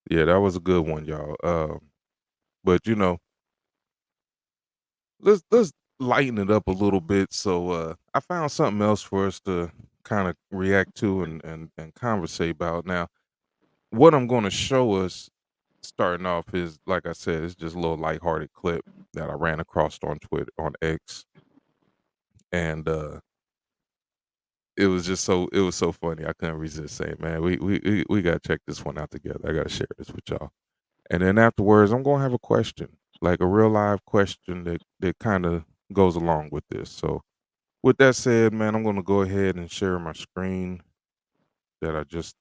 Yeah, that was a good one, y'all. But let's lighten it up a little bit. So I found something else for us to kind of react to and conversate about. Now, what I'm going to show us starting off is, like I said, it's just a little lighthearted clip that I ran across on Twitter on X, and it was so funny. I couldn't resist saying, "Man, we gotta check this one out together. I gotta share this with y'all." And then afterwards, I'm gonna have a question, like a real live question that kind of goes along with this. So, with that said, man, I'm gonna go ahead and share my screen that I just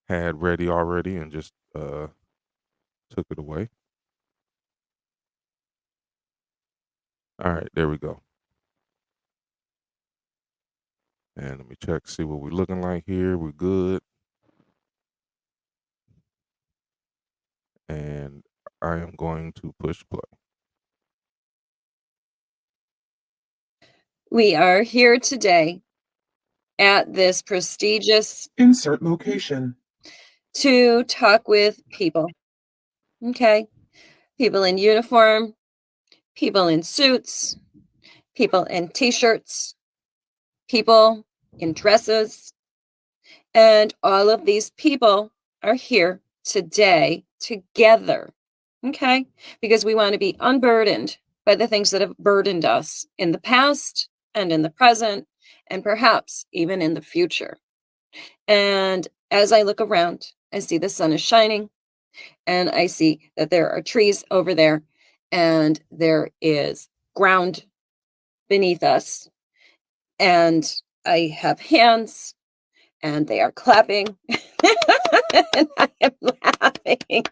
had ready already, and just took it away. All right, there we go. And let me check, see what we're looking like here. We're good, and I am going to push play. We are here today at this prestigious Insert location. to talk with people. Okay. People in uniform, people in suits, people in t shirts, people in dresses. And all of these people are here today together. Okay. Because we want to be unburdened by the things that have burdened us in the past and in the present, and perhaps even in the future. And as I look around, I see the sun is shining and I see that there are trees over there and there is ground beneath us. And I have hands and they are clapping. And I am laughing.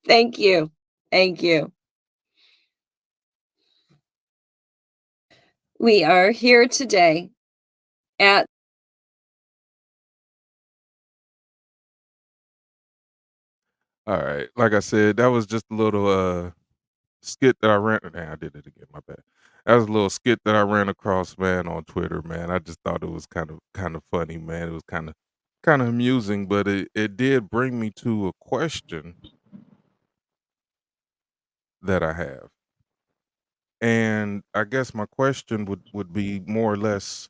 Thank you. Thank you. We are here today at All right, like I said, that was just a little skit that I ran. Nah, I did it again. My bad. That was a little skit that I ran across, man, on Twitter, man. I just thought it was kind of funny, man. It was kind of amusing, but it did bring me to a question that I have, and I guess my question would be more or less,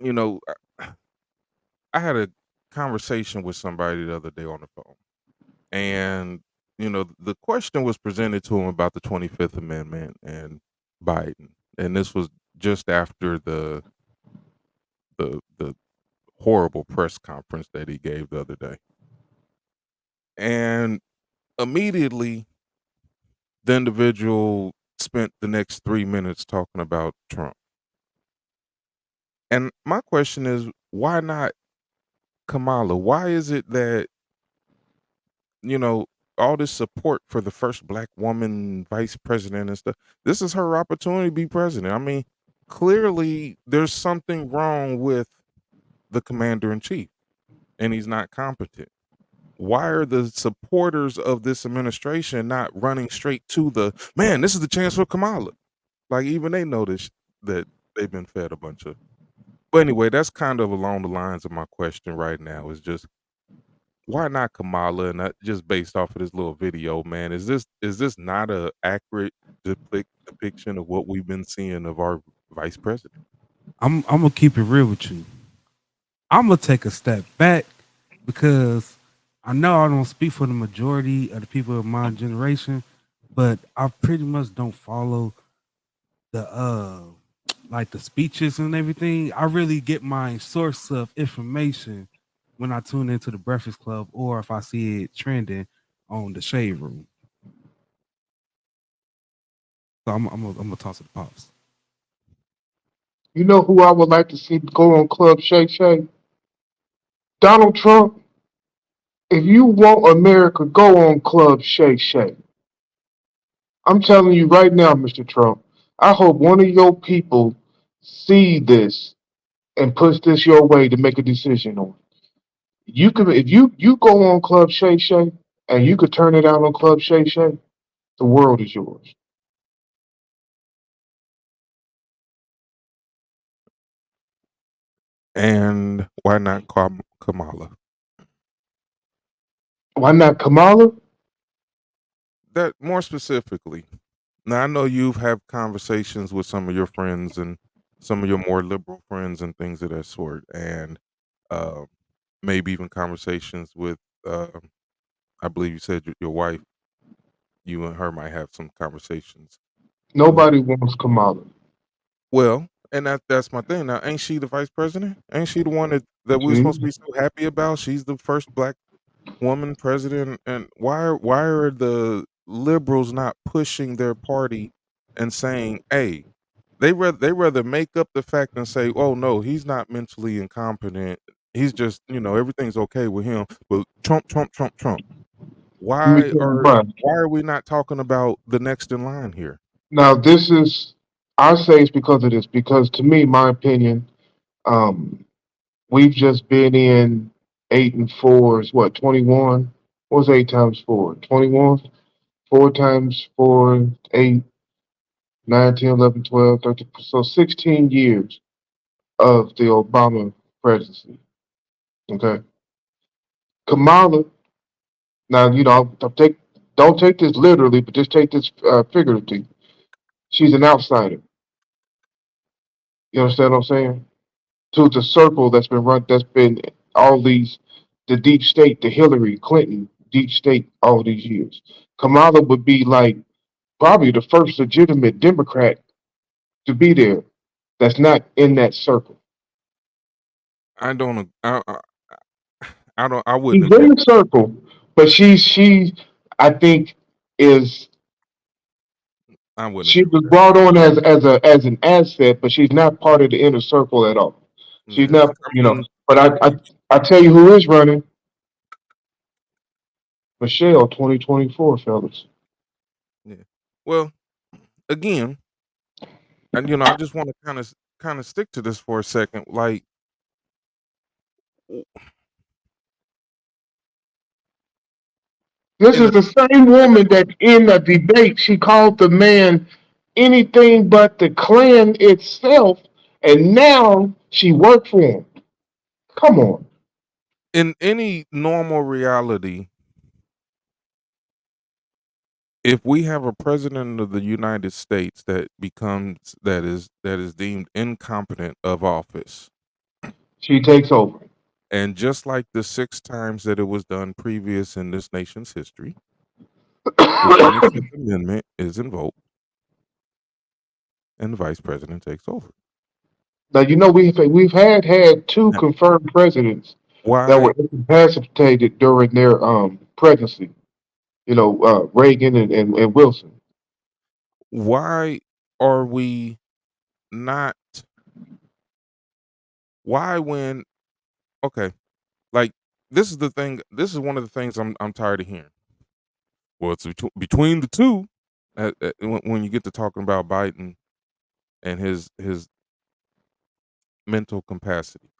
you know, I had a conversation with somebody the other day on the phone, and the question was presented to him about the 25th Amendment and Biden, and this was just after the horrible press conference that he gave the other day. And immediately, the individual spent the next 3 minutes talking about Trump. And my question is, why not Kamala? Why is it that, you know, all this support for the first black woman vice president and stuff? This is her opportunity to be president. I mean, clearly there's something wrong with the commander in chief and he's not competent. Why are the supporters of this administration not running straight to the man? This is the chance for Kamala. Like even they notice that they've been fed a bunch of. But anyway, that's kind of along the lines of my question right now. Is just why not Kamala? And just based off of this little video, man, is this not a accurate depiction of what we've been seeing of our vice president? I'm gonna keep it real with you. I'm gonna take a step back because I know I don't speak for the majority of the people of my generation, but I pretty much don't follow the like the speeches and everything. I really get my source of information when I tune into the Breakfast Club or if I see it trending on the Shade Room. So I'm gonna toss it to pops. You know who I would like to see go on Club Shay Shay? Donald Trump. If you want America, go on Club Shay Shay. I'm telling you right now, Mr. Trump. I hope one of your people see this and puts this your way to make a decision on. You could, if you go on Club Shay Shay and you could turn it out on Club Shay Shay, the world is yours. And why not Kamala? Why not Kamala? That more specifically. Now I know you've had conversations with some of your friends and some of your more liberal friends and things of that sort, and uh, maybe even conversations with, I believe you said your wife. You and her might have some conversations. Um, Nobody wants Kamala. well, and that's my thing. Now, ain't she the vice president? Ain't she the one that we're See? supposed to be so happy about? She's the first black woman president, and why are the liberals not pushing their party and saying, "Hey, they rather make up the fact and say, oh no, he's not mentally incompetent. He's just everything's okay with him." But Trump, Trump, Trump, Trump. Let me Why tell you are why. why are we not talking about the next in line here? Now, this is, I say it's because of this, because to me, my opinion, um, we've just been in 8 and 4 is what, 21? What's 8 times 4? 21? 4 times 4, 8, 9, 10, 11, 12, 13. So 16 years of the Obama presidency. Okay. Kamala, now, don't take this literally, but just take this figuratively. She's an outsider. You understand what I'm saying? To the circle that's been all these, the deep state, the Hillary Clinton deep state all these years. Kamala would be like probably the first legitimate Democrat to be there that's not in that circle. I don't. I don't. I She's wouldn't in agree. the circle, but she I think is I wouldn't she agree with was that. brought on as an asset, but she's not part of the inner circle at all. She's Yeah. not, I mean, But I tell you who is running, Michelle, 2024, fellas. yeah. Well, again, and I just want to kind of stick to this for a second. Like, w- This in is the the same woman that in a debate she called the man anything but the Klan itself, and now she worked for him. Come on. in any normal reality, if we have a president of the United States that is deemed incompetent of office, She takes over. and just like the 6 times that it was done previous in this nation's history, the 25th Amendment is invoked and the vice president takes over. Now we've had two Now, confirmed presidents that why were incapacitated during their presidency. Reagan and Wilson. why are we not why when okay, like this is one of the things I'm tired of hearing. Well, it's between the two. When you get to talking about Biden and his mental capacity,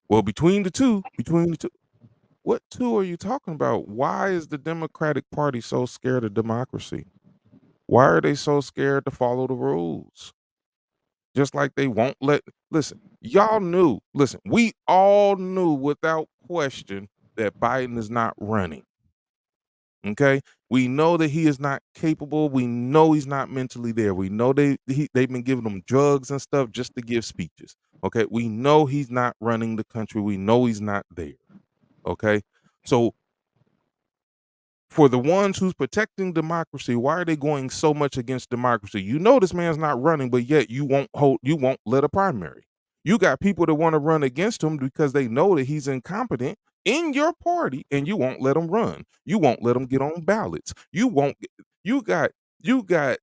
well, between the two, what two are you talking about? Why is the Democratic Party so scared of democracy? Why are they so scared to follow the rules? Just like they won't let. Listen, y'all knew. Listen, we all knew without question that Biden is not running. Okay, we know that he is not capable. We know he's not mentally there. We know they've been giving him drugs and stuff just to give speeches. Okay, we know he's not running the country. We know he's not there. Okay, so for the ones who's protecting democracy, why are they going so much against democracy? You know this man's not running, but yet you won't let a primary. You got people that want to run against him because they know that he's incompetent in your party, and you won't let him run. You won't let him get on ballots. You got you got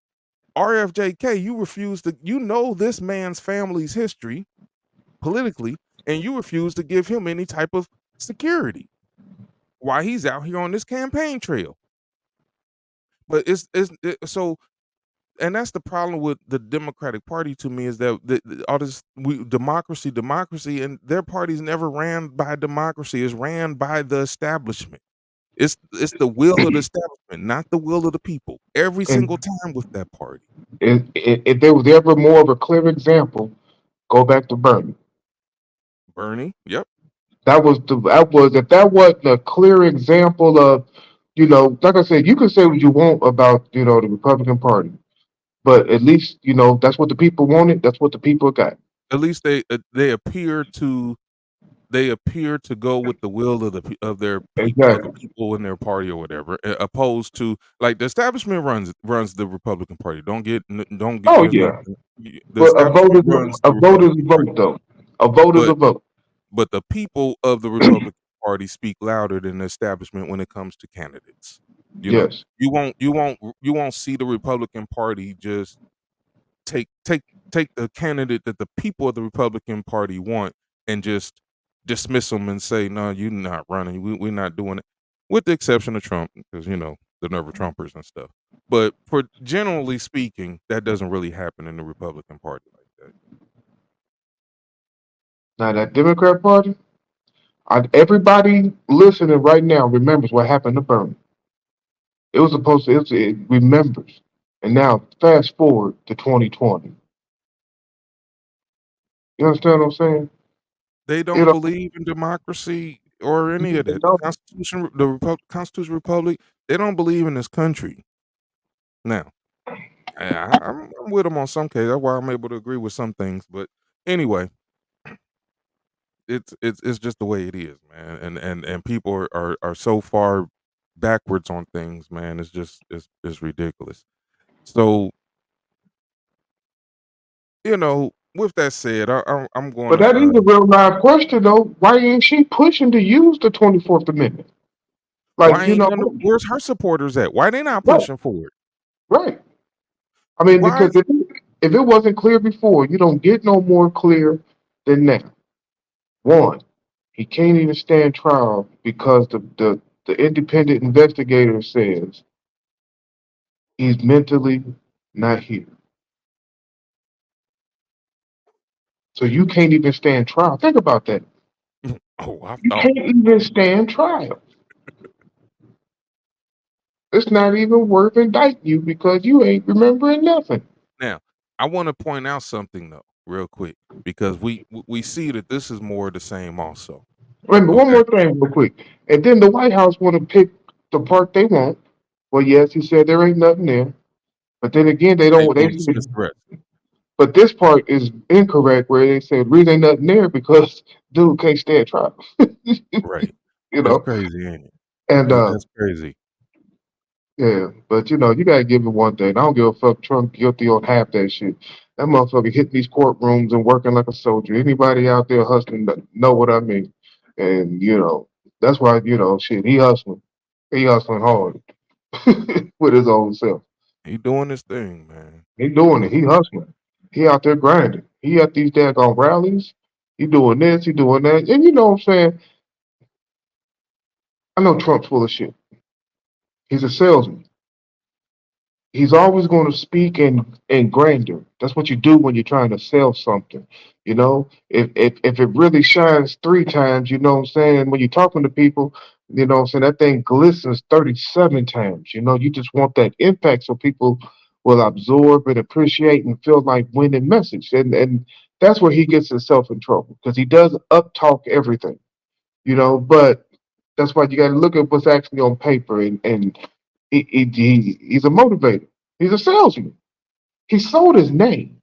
RFJK. You refuse to. You know this man's family's history politically, and you refuse to give him any type of security while he's out here on this campaign trail. But so, and that's the problem with the Democratic Party to me is that all this democracy, and their parties never ran by democracy. It's ran by the establishment. It's the will of the establishment, not the will of the people. Every single And time with that party. if there was ever more of a clear example, go back to Bernie. Bernie. Yep. That was if that wasn't a clear example of, like I said, you can say what you want about, the Republican Party, but at least, that's what the people wanted. That's what the people got. At least they appear to go with the will of the Exactly. people in their party or whatever, opposed to like the establishment runs the Republican Party. Don't get Oh there's yeah, nothing. The but establishment runs a the vote is Republican a Party, vote though. A vote is but a vote. the people of the Republican Party speak louder than the establishment when it comes to candidates. You know, Yes. you won't see the Republican Party just take take take the candidate that the people of the Republican Party want and just dismiss them and say, "No, you're not running. We're not doing it," with the exception of Trump, because the nerve of Trumpers and stuff. But for generally speaking, that doesn't really happen in the Republican Party like that. Now that Democrat Party, everybody listening right now remembers what happened to Bernie. It was supposed to. It remembers, and now fast forward to 2020. You understand what I'm saying? They You don't know, believe in democracy or any of they that. The don't. Constitution, Constitution Republic, they don't believe in this country. Now, I'm with them on some cases. That's why I'm able to agree with some things. But anyway, it's just the way it is, man. And people are so far backwards on things, man. It's ridiculous. So with that said, I'm But gonna that is a real live question, though. Why ain't she pushing to use the 24th Amendment? Like, why ain't where's her supporters at? Why they not right, pushing for it? right. I mean, Why? because if it wasn't clear before, you don't get no more clear than now. One, he can't even stand trial because the independent investigator says he's mentally not here. So you can't even stand trial. Think about that. Oh, I You thought can't even stand trial. It's not even worth indicting you because you ain't remembering nothing. now. I want to point out something though, real quick, because we see that this is more of the same also. Remember, one Okay. more thing, real quick. And then the White House want to pick the part they want. Well, yes, he said there ain't nothing there. But then again, they They don't. They gonna dismiss the rest. but this part is incorrect, where they said reason ain't nothing there because dude can't stand trial. Right. you That's know, crazy, ain't it? and That's crazy. yeah, but you gotta give it one thing. I don't give a fuck. Trump guilty on half that shit. That motherfucker hit these courtrooms and working like a soldier. Anybody out there hustling know what I mean. And that's why shit. He hustling. He hustling hard with his own self. He doing his thing, man. He doing it. He hustling. He out there grinding. He at these daggone rallies. He doing this. He doing that. And you know what I'm saying? I know Trump's full of shit. He's a salesman. He's always going to speak in grandeur. That's what you do when you're trying to sell something. If it really shines three times, you know what I'm saying? When you're talking to people, you know what I'm saying, that thing glistens 37 times. You just want that impact so people will absorb and appreciate and feel like winning message. And that's where he gets himself in trouble because he does up talk everything, but that's why you got to look at what's actually on paper and he's a motivator. He's a salesman. He sold his name.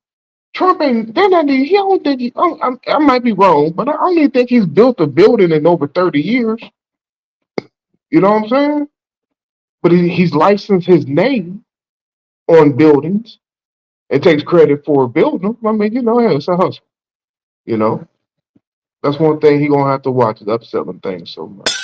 Trump ain't. They're not. He don't think. I might be wrong, but I don't even think he's built a building in over 30 years. You know what I'm saying? But he's licensed his name on buildings and takes credit for building them. I mean, hey, it's a hustle. You know, that's one thing he gonna have to watch is upselling things so much.